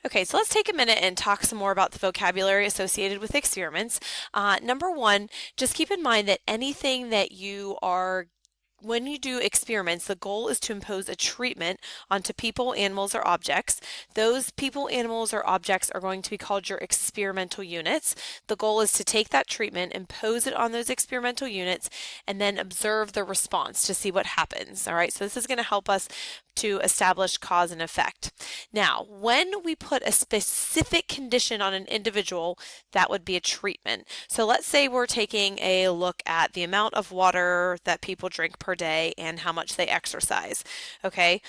Okay, so let's take a minute and talk some more about the vocabulary associated with experiments. Number one, just keep in mind that anything that when you do experiments, the goal is to impose a treatment onto people, animals, or objects. Those people, animals, or objects are going to be called your experimental units. The goal is to take that treatment, impose it on those experimental units, and then observe the response to see what happens. All right, so this is going to help us to establish cause and effect. Now, when we put a specific condition on an individual, that would be a treatment. So let's say we're taking a look at the amount of water that people drink per day and how much they exercise. Okay.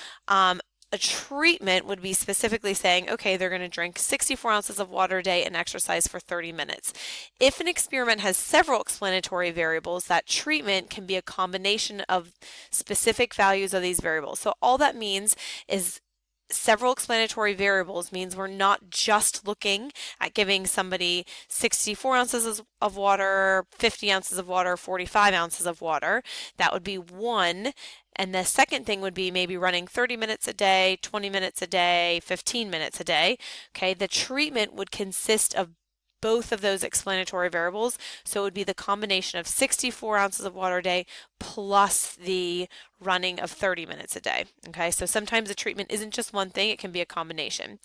A treatment would be specifically saying, okay, they're going to drink 64 ounces of water a day and exercise for 30 minutes. If an experiment has several explanatory variables, that treatment can be a combination of specific values of these variables. So all that means is several explanatory variables means we're not just looking at giving somebody 64 ounces of water, 50 ounces of water, 45 ounces of water. That would be one. And the second thing would be maybe running 30 minutes a day, 20 minutes a day, 15 minutes a day. Okay, the treatment would consist of both of those explanatory variables. So it would be the combination of 64 ounces of water a day plus the running of 30 minutes a day. Okay, so sometimes the treatment isn't just one thing, it can be a combination.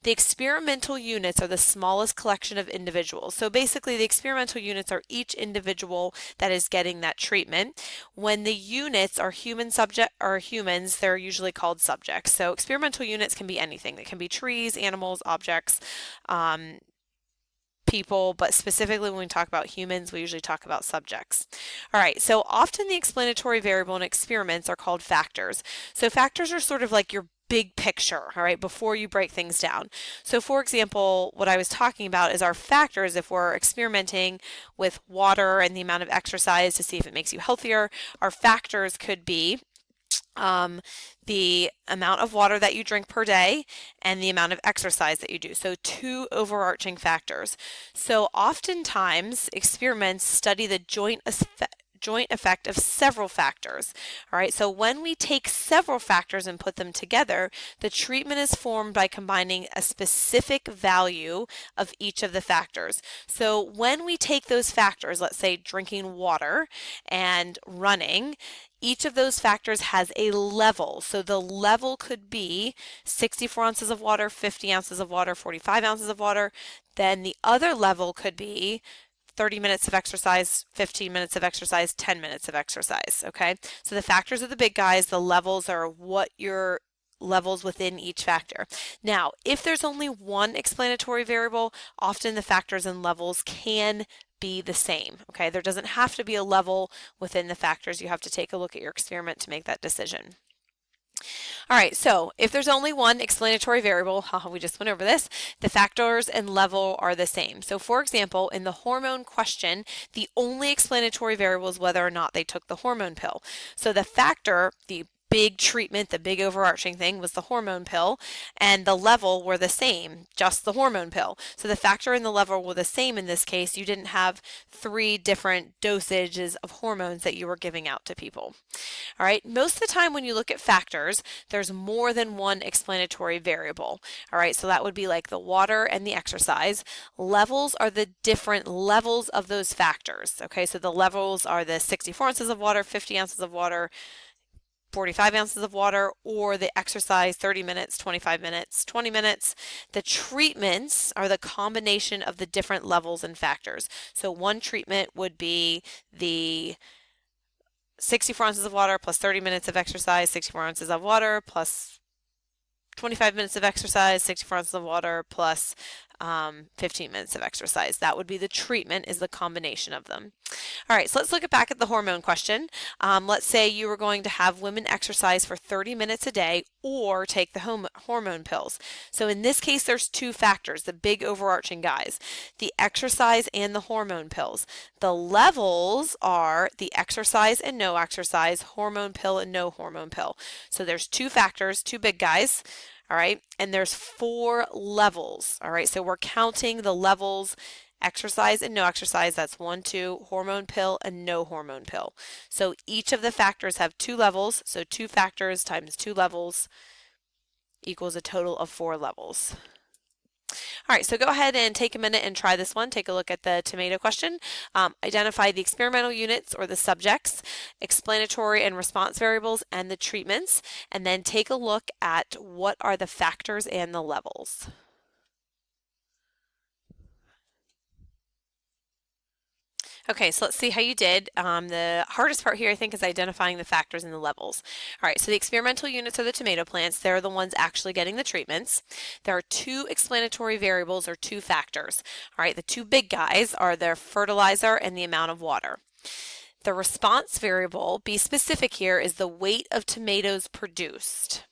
The experimental units are the smallest collection of individuals. So basically the experimental units are each individual that is getting that treatment. When the units are humans, they're usually called subjects. So experimental units can be anything. They can be trees, animals, objects, people, but specifically when we talk about humans, we usually talk about subjects. All right, so often the explanatory variable in experiments are called factors. So factors are sort of like your big picture, all right, before you break things down. So for example, what I was talking about is our factors if we're experimenting with water and the amount of exercise to see if it makes you healthier. Our factors could be the amount of water that you drink per day and the amount of exercise that you do. So two overarching factors. So oftentimes experiments study the joint effect of several factors. All right, so when we take several factors and put them together, the treatment is formed by combining a specific value of each of the factors. So when we take those factors, let's say drinking water and running, each of those factors has a level. So the level could be 64 ounces of water, 50 ounces of water, 45 ounces of water. Then the other level could be 30 minutes of exercise, 15 minutes of exercise, 10 minutes of exercise, okay? So the factors are the big guys, the levels are what your levels within each factor. Now, if there's only one explanatory variable, often the factors and levels can be the same, okay? There doesn't have to be a level within the factors. You have to take a look at your experiment to make that decision. All right, so if there's only one explanatory variable, we just went over this, the factors and level are the same. So for example, in the hormone question, the only explanatory variable is whether or not they took the hormone pill. So the factor, the big treatment, the big overarching thing was the hormone pill, and the level were the same, just the hormone pill. So the factor and the level were the same in this case. You didn't have three different dosages of hormones that you were giving out to people. All right, most of the time when you look at factors, there's more than one explanatory variable. All right, so that would be like the water and the exercise. Levels are the different levels of those factors. Okay, so the levels are the 64 ounces of water, 50 ounces of water, 45 ounces of water, or the exercise 30 minutes, 25 minutes, 20 minutes. The treatments are the combination of the different levels and factors. So one treatment would be the 64 ounces of water plus 30 minutes of exercise, 64 ounces of water plus 25 minutes of exercise, 64 ounces of water plus 15 minutes of exercise. That would be the treatment, is the combination of them. All right, so let's look back at the hormone question. Let's say you were going to have women exercise for 30 minutes a day or take the hormone pills. So in this case, there's two factors, the big overarching guys, the exercise and the hormone pills. The levels are the exercise and no exercise, hormone pill and no hormone pill. So there's two factors, two big guys. All right, and there's 4 levels. All right, so we're counting the levels, exercise and no exercise. That's 1, 2, hormone pill and no hormone pill. So each of the factors have 2 levels. So 2 factors times 2 levels equals a total of 4 levels. All right, so go ahead and take a minute and try this one. Take a look at the tomato question. Identify the experimental units or the subjects, explanatory and response variables, and the treatments, and then take a look at what are the factors and the levels. Okay, so let's see how you did. The hardest part here, I think, is identifying the factors and the levels. All right, so the experimental units are the tomato plants. They're the ones actually getting the treatments. There are two explanatory variables or two factors. All right, the two big guys are their fertilizer and the amount of water. The response variable, be specific here, is the weight of tomatoes produced.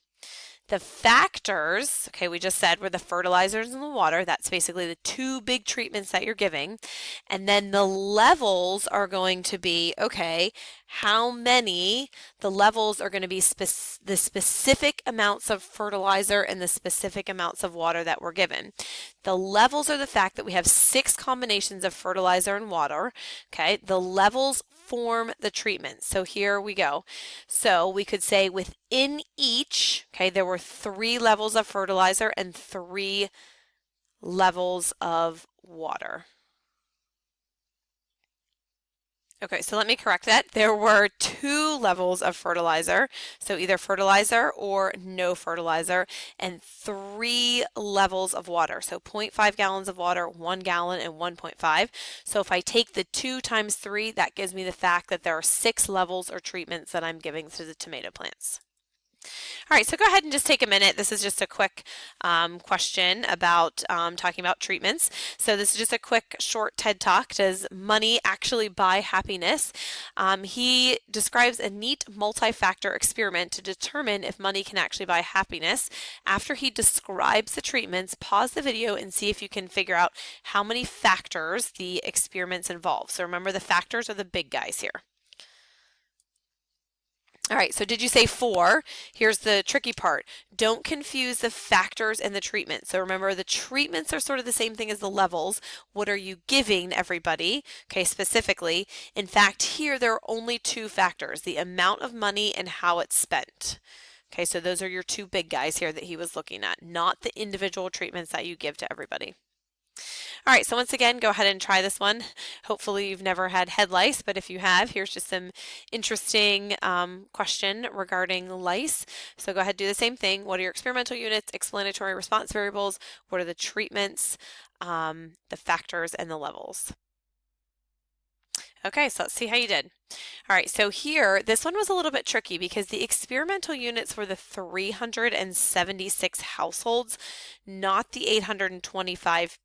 The factors, okay, we just said were the fertilizers and the water. That's basically the two big treatments that you're giving. And then the levels are going to be, okay, how many, the levels are going to be the specific amounts of fertilizer and the specific amounts of water that we're given. The levels are the fact that we have 6 combinations of fertilizer and water, okay? The levels form the treatment. So here we go. So we could say within each, okay, there were 3 levels of fertilizer and 3 levels of water. Okay, so let me correct that. There were 2 levels of fertilizer, so either fertilizer or no fertilizer, and 3 levels of water, so 0.5 gallons of water, 1 gallon, and 1.5. So if I take the 2 times 3, that gives me the fact that there are 6 levels or treatments that I'm giving to the tomato plants. All right, so go ahead and just take a minute. This is just a quick question about talking about treatments. So this is just a quick short TED Talk. Does money actually buy happiness? He describes a neat multi-factor experiment to determine if money can actually buy happiness. After he describes the treatments, pause the video and see if you can figure out how many factors the experiments involve. So remember, the factors are the big guys here. All right, so did you say 4? Here's the tricky part. Don't confuse the factors and the treatment. So remember, the treatments are sort of the same thing as the levels. What are you giving everybody? Okay, specifically. In fact, here there are only 2 factors, the amount of money and how it's spent. Okay, so those are your 2 big guys here that he was looking at, not the individual treatments that you give to everybody. All right, so once again, go ahead and try this one. Hopefully you've never had head lice, but if you have, here's just some interesting question regarding lice. So go ahead and do the same thing. What are your experimental units, explanatory response variables? What are the treatments, the factors, and the levels? Okay, so let's see how you did. All right, so here, this one was a little bit tricky because the experimental units were the 376 households, not the 812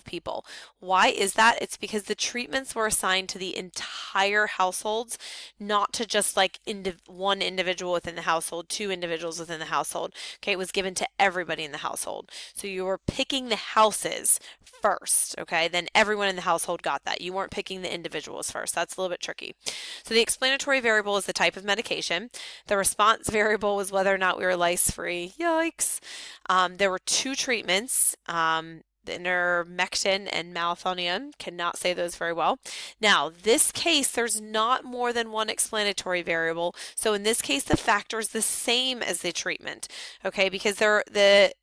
people. Why is that? It's because the treatments were assigned to the entire households, not to just like one individual within the household, 2 individuals within the household. Okay, it was given to everybody in the household. So you were picking the houses first, okay? Then everyone in the household got that. You weren't picking the individuals first. That's a little bit tricky. So the explanatory variable is the type of medication. The response variable was whether or not we were lice-free. Yikes. There were 2 treatments. The ivermectin and methonium, cannot say those very well. Now, this case, there's not more than 1 explanatory variable. So in this case, the factor is the same as the treatment, okay? Because the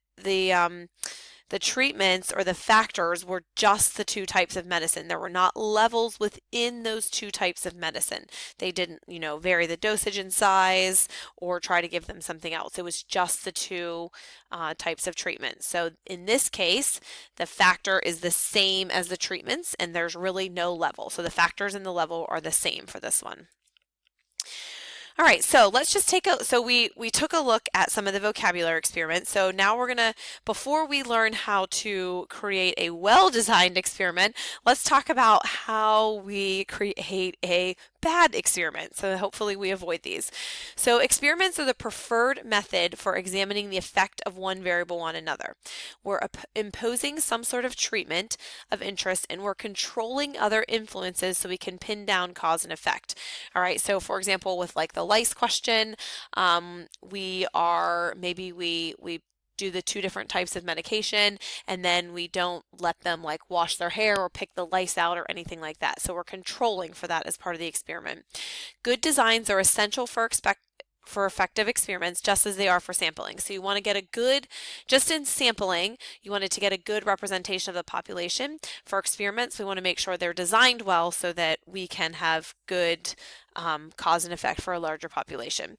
treatments or the factors were just the 2 types of medicine. There were not levels within those 2 types of medicine. They didn't, vary the dosage and size or try to give them something else. It was just the 2 types of treatments. So in this case, the factor is the same as the treatments and there's really no level. So the factors and the level are the same for this one. All right, so let's just we took a look at some of the vocabulary experiments. So now we're gonna, before we learn how to create a well-designed experiment, let's talk about how we create a bad experiment. So hopefully we avoid these. So experiments are the preferred method for examining the effect of one variable on another. We're imposing some sort of treatment of interest and we're controlling other influences so we can pin down cause and effect. All right, so for example, with like the lice question, we do the 2 different types of medication and then we don't let them like wash their hair or pick the lice out or anything like that. So we're controlling for that as part of the experiment. Good designs are essential for for effective experiments just as they are for sampling. So you want to get a good, just in sampling, you want it to get a good representation of the population. For experiments, we want to make sure they're designed well so that we can have good cause and effect for a larger population.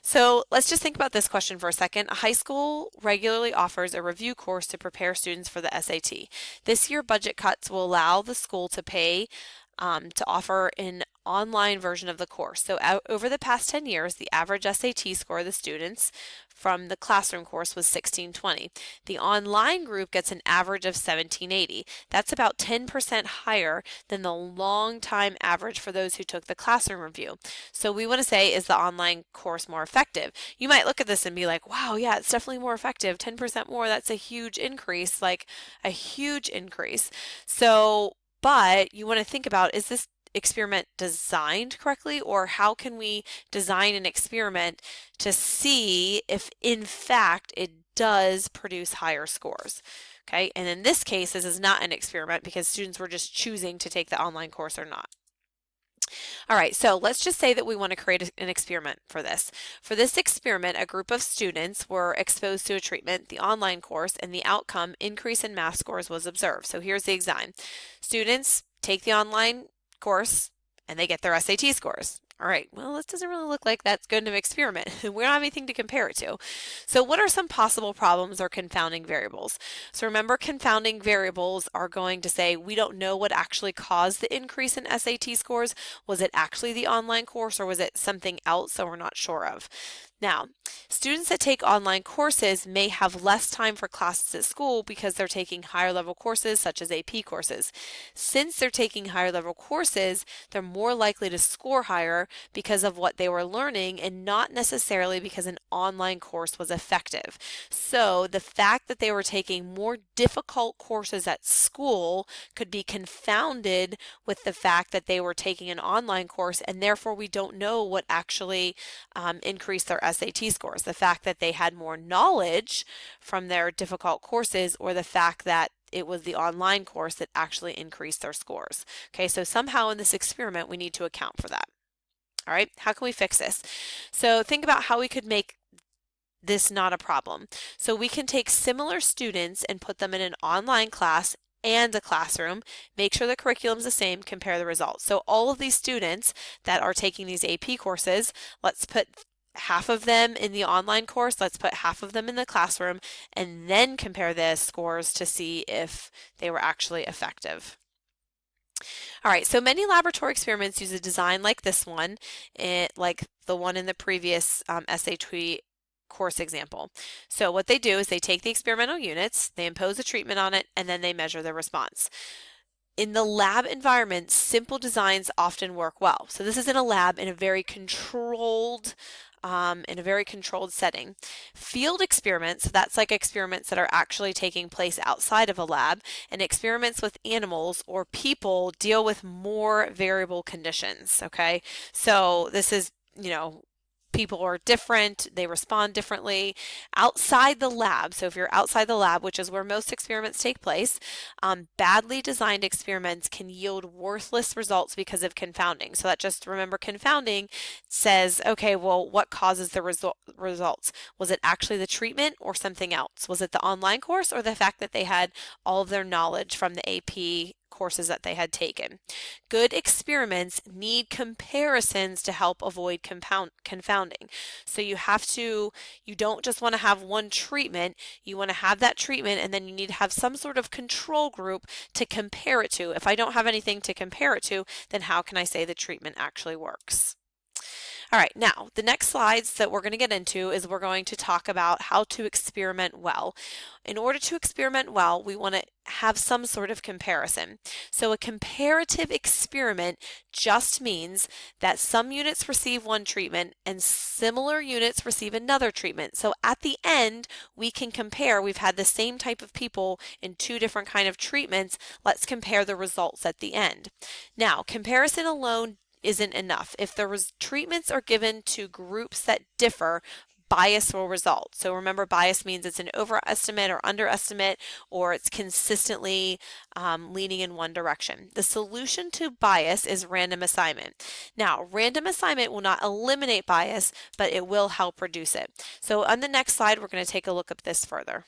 So let's just think about this question for a second. A high school regularly offers a review course to prepare students for the SAT. This year, budget cuts will allow the school to pay to offer an online version of the course. So over the past 10 years, the average SAT score of the students from the classroom course was 1620. The online group gets an average of 1780. That's about 10% higher than the long time average for those who took the classroom review. So we want to say, is the online course more effective? You might look at this and be like, wow, yeah, it's definitely more effective. 10% more, that's a huge increase, like a huge increase. So, but you want to think about, is this experiment designed correctly, or how can we design an experiment to see if in fact it does produce higher scores? Okay, and in this case, this is not an experiment because students were just choosing to take the online course or not. All right, so let's just say that we want to create an experiment for this. For this experiment, a group of students were exposed to a treatment, the online course, and the outcome, increase in math scores, was observed. So here's the exam. Students take the online course and they get their SAT scores. All right, well, this doesn't really look like that's good of an experiment. We don't have anything to compare it to. So what are some possible problems or confounding variables? So remember, confounding variables are going to say we don't know what actually caused the increase in SAT scores. Was it actually the online course, or was it something else that we're not sure of? Now, students that take online courses may have less time for classes at school because they're taking higher level courses such as AP courses. Since they're taking higher level courses, they're more likely to score higher because of what they were learning and not necessarily because an online course was effective. So the fact that they were taking more difficult courses at school could be confounded with the fact that they were taking an online course, and therefore we don't know what actually increased their SAT scores. The fact that they had more knowledge from their difficult courses, or the fact that it was the online course that actually increased their scores. Okay, so somehow in this experiment we need to account for that. All right, how can we fix this? So think about how we could make this not a problem. So we can take similar students and put them in an online class and a classroom, make sure the curriculum is the same, compare the results. So all of these students that are taking these AP courses, let's put half of them in the online course, let's put half of them in the classroom, and then compare the scores to see if they were actually effective. All right, so many laboratory experiments use a design like this one, like the one in the previous SAT course example. So what they do is they take the experimental units, they impose a treatment on it, and then they measure the response. In the lab environment, simple designs often work well. So this is in a lab in a very controlled setting. Field experiments, that's like experiments that are actually taking place outside of a lab, and experiments with animals or people deal with more variable conditions, okay? So this is, people are different, they respond differently. Outside the lab, so if you're outside the lab, which is where most experiments take place, badly designed experiments can yield worthless results because of confounding. So that, just remember, confounding says, okay, well, what causes the results? Was it actually the treatment or something else? Was it the online course or the fact that they had all of their knowledge from the AP courses that they had taken? Good experiments need comparisons to help avoid confounding. So you don't just want to have one treatment, you want to have that treatment, and then you need to have some sort of control group to compare it to. If I don't have anything to compare it to, then how can I say the treatment actually works? All right, now the next slides that we're going to get into is we're going to talk about how to experiment well. In order to experiment well, we want to have some sort of comparison. So a comparative experiment just means that some units receive one treatment and similar units receive another treatment. So at the end, we can compare. We've had the same type of people in two different kind of treatments. Let's compare the results at the end. Now, comparison alone isn't enough. If the treatments are given to groups that differ, bias will result. So remember, bias means it's an overestimate or underestimate, or it's consistently leaning in one direction. The solution to bias is random assignment. Now, random assignment will not eliminate bias, but it will help reduce it. So on the next slide, we're going to take a look at this further.